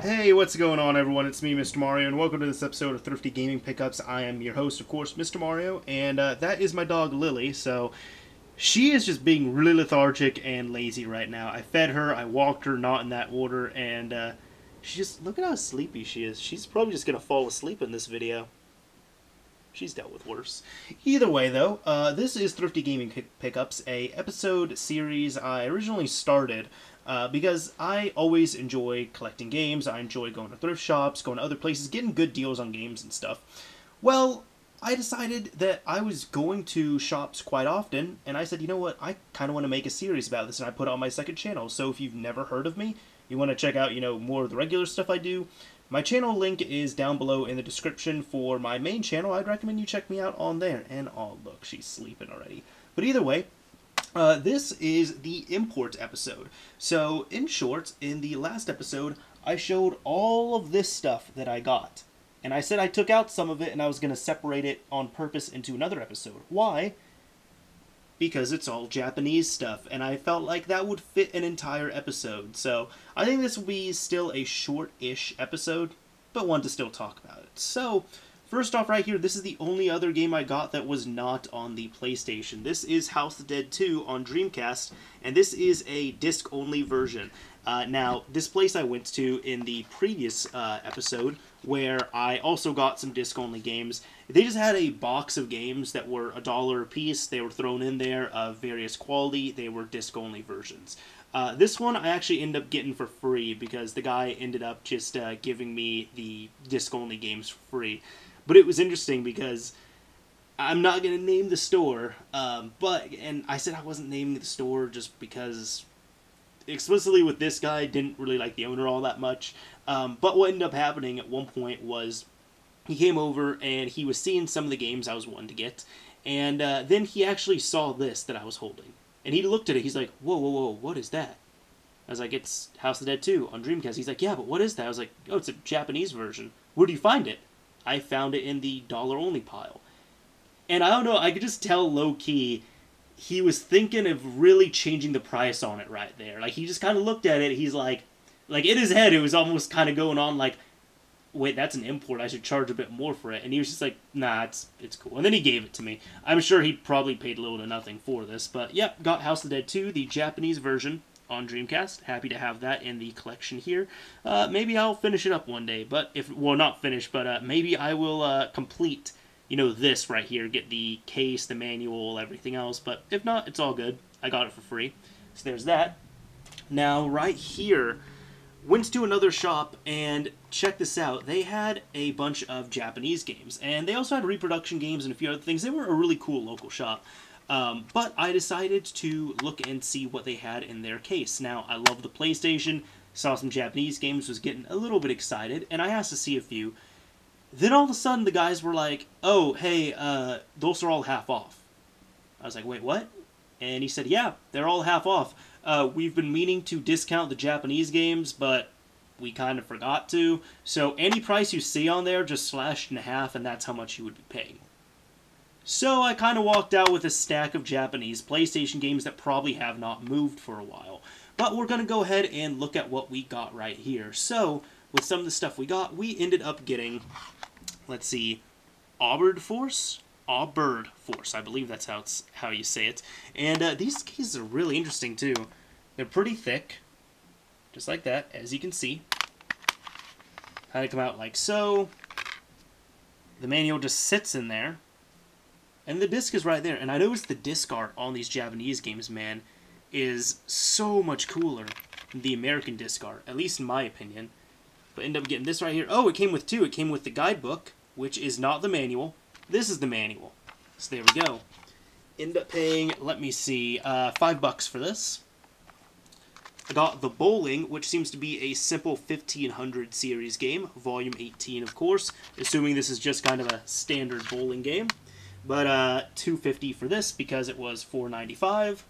Hey, what's going on, everyone? It's me, Mr. Mario, and welcome to this episode of Thrifty Gaming Pickups. I am your host, of course, Mr. Mario, and that is my dog, Lily. So she is just being really lethargic and lazy right now. I fed her, I walked her, not in that order, and she just, look at how sleepy she is. She's probably just going to fall asleep in this video. She's dealt with worse. Either way, though, this is Thrifty Gaming Pickups, a episode series I originally started because I always enjoy collecting games. I enjoy going to thrift shops, going to other places, getting good deals on games and stuff. Well, I decided that I was going to shops quite often, and I said, you know what, I kind of want to make a series about this, and I put it on my second channel. So if you've never heard of me, you want to check out, more of the regular stuff I do, my channel link is down below in the description for my main channel. I'd recommend you check me out on there. And, oh, look, she's sleeping already. But either way, this is the import episode. So, in short, in the last episode, I showed all of this stuff that I got. And I said I took out some of it and I was going to separate it on purpose into another episode. Why? Because it's all Japanese stuff, and I felt like that would fit an entire episode. So I think this will be still a short-ish episode, but one to still talk about it. So, first off right here, this is the only other game I got that was not on the PlayStation. This is House of the Dead 2 on Dreamcast, and this is a disc-only version. Now, this place I went to in the previous episode, where I also got some disc-only games, they just had a box of games that were $1 a piece. They were thrown in there of various quality. They were disc-only versions. This one I actually ended up getting for free because the guy ended up just giving me the disc-only games for free. But it was interesting because I'm not going to name the store, and I said I wasn't naming the store just because explicitly with this guy, didn't really like the owner all that much. But what ended up happening at one point was he came over and he was seeing some of the games I was wanting to get. And then he actually saw this that I was holding. And he looked at it. He's like, whoa, whoa, whoa, what is that? I was like, it's House of the Dead 2 on Dreamcast. He's like, yeah, but what is that? I was like, oh, it's a Japanese version. Where do you find it? I found it in the $only pile. And I don't know, I could just tell low-key he was thinking of really changing the price on it right there. Like, he just kind of looked at it, he's like in his head, it was almost kind of going on like, wait, that's an import, I should charge a bit more for it. And he was just like, nah, it's cool. And then he gave it to me. I'm sure he probably paid little to nothing for this. But, yep, got House of the Dead 2, the Japanese version on Dreamcast. Happy to have that in the collection here. Maybe I'll finish it up one day. But, not finish, but maybe I will complete this right here, get the case, the manual, everything else, but if not, it's all good. I got it for free. So there's that. Now, right here, went to another shop, and check this out. They had a bunch of Japanese games, and they also had reproduction games and a few other things. They were a really cool local shop. But I decided to look and see what they had in their case. Now, I love the PlayStation, saw some Japanese games, was getting a little bit excited, and I asked to see a few. Then all of a sudden, the guys were like, oh, hey, those are all half off. I was like, wait, what? And he said, yeah, they're all half off. We've been meaning to discount the Japanese games, but we kind of forgot to. So any price you see on there, just slashed in half, and that's how much you would be paying. So I kind of walked out with a stack of Japanese PlayStation games that probably have not moved for a while. But we're going to go ahead and look at what we got right here. So, with some of the stuff we got, we ended up getting, let's see, Overboard Force, I believe that's how you say it. And these cases are really interesting too. They're pretty thick, just like that, as you can see. How they come out like so. The manual just sits in there, and the disc is right there. And I noticed the disc art on these Japanese games, man, is so much cooler than the American disc art, at least in my opinion. But end up getting this right here. Oh, it came with two. It came with the guidebook, which is not the manual. This is the manual. So there we go. End up paying, let me see, $5 for this. I got The Bowling, which seems to be a simple 1500 series game. Volume 18, of course. Assuming this is just kind of a standard bowling game. But $2.50 for this because it was $4.95.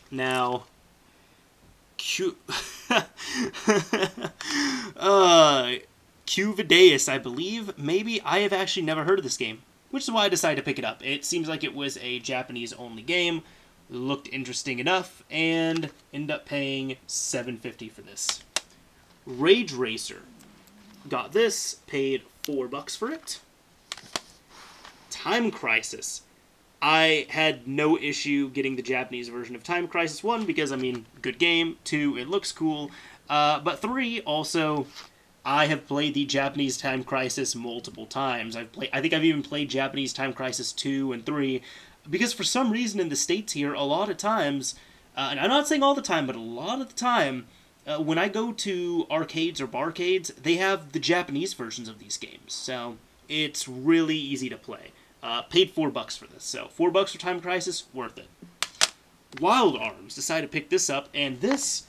Now, Cuvideus, I believe. Maybe. I have actually never heard of this game, which is why I decided to pick it up. It seems like it was a Japanese-only game. looked interesting enough, and ended up paying $7.50 for this. Rage Racer. Got this, paid $4 for it. Time Crisis. I had no issue getting the Japanese version of Time Crisis 1 because, I mean, good game. 2, it looks cool. But 3, also, I have played the Japanese Time Crisis multiple times. I think I've even played Japanese Time Crisis 2 and 3 because for some reason in the States here, a lot of times, and I'm not saying all the time, but a lot of the time, when I go to arcades or barcades, they have the Japanese versions of these games. So it's really easy to play. Paid $4 for this, so $4 for Time Crisis, worth it. Wild Arms, decided to pick this up, and this,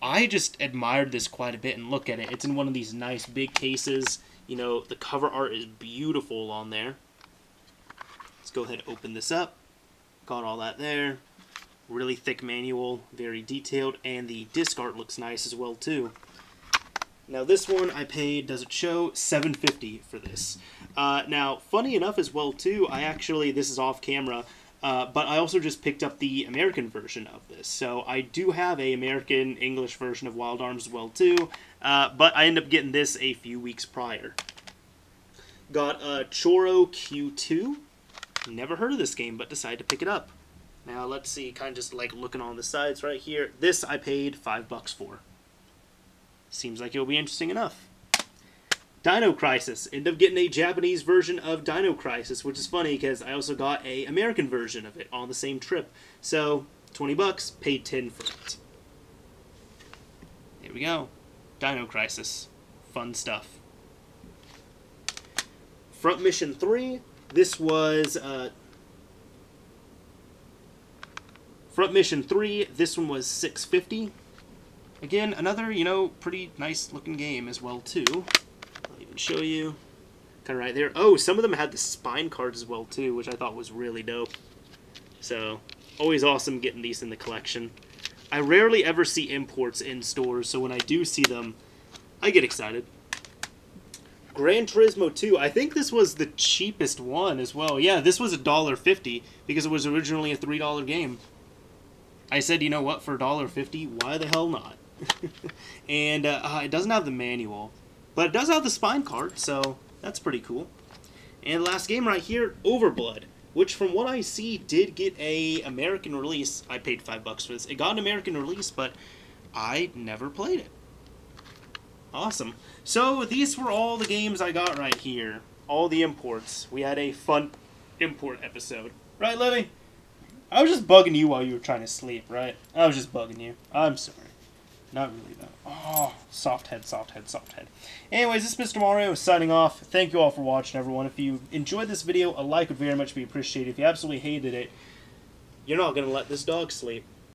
I just admired this quite a bit, and look at it. It's in one of these nice big cases. You know, the cover art is beautiful on there. Let's go ahead and open this up. Got all that there. Really thick manual, very detailed, and the disc art looks nice as well, too. Now this one I paid, does it show, $7.50 for this. Now, funny enough as well too, this is off camera, but I also just picked up the American version of this. So I do have a American English version of Wild Arms as well too, but I ended up getting this a few weeks prior. Got Choro Q2. Never heard of this game, but decided to pick it up. Now let's see, kind of just like looking on the sides right here. This I paid $5 for. Seems like it'll be interesting enough. Dino Crisis. Ended up getting a Japanese version of Dino Crisis, which is funny because I also got a American version of it on the same trip. So, $20, paid $10 for it. There we go. Dino Crisis. Fun stuff. Front Mission 3. This was Front Mission 3. This one was $6.50. Again, another, you know, pretty nice looking game as well, too. I'll even show you. Kind of right there. Oh, some of them had the spine cards as well, too, which I thought was really dope. So, always awesome getting these in the collection. I rarely ever see imports in stores, so when I do see them, I get excited. Gran Turismo 2. I think this was the cheapest one as well. Yeah, this was $1.50 because it was originally a $3 game. I said, you know what, for $1.50, why the hell not? And it doesn't have the manual, but it does have the spine card, so that's pretty cool. And the last game right here, Overboard, which from what I see did get a American release. I paid $5 for this. It got an American release, but I never played it. Awesome. So these were all the games I got right here. All the imports. We had a fun import episode. Right, Lily? I was just bugging you while you were trying to sleep, right? I was just bugging you. I'm sorry. Not really, though. Oh, soft head, soft head, soft head. Anyways, this is Mr. Mario signing off. Thank you all for watching, everyone. If you enjoyed this video, a like would very much be appreciated. If you absolutely hated it, you're not going to let this dog sleep.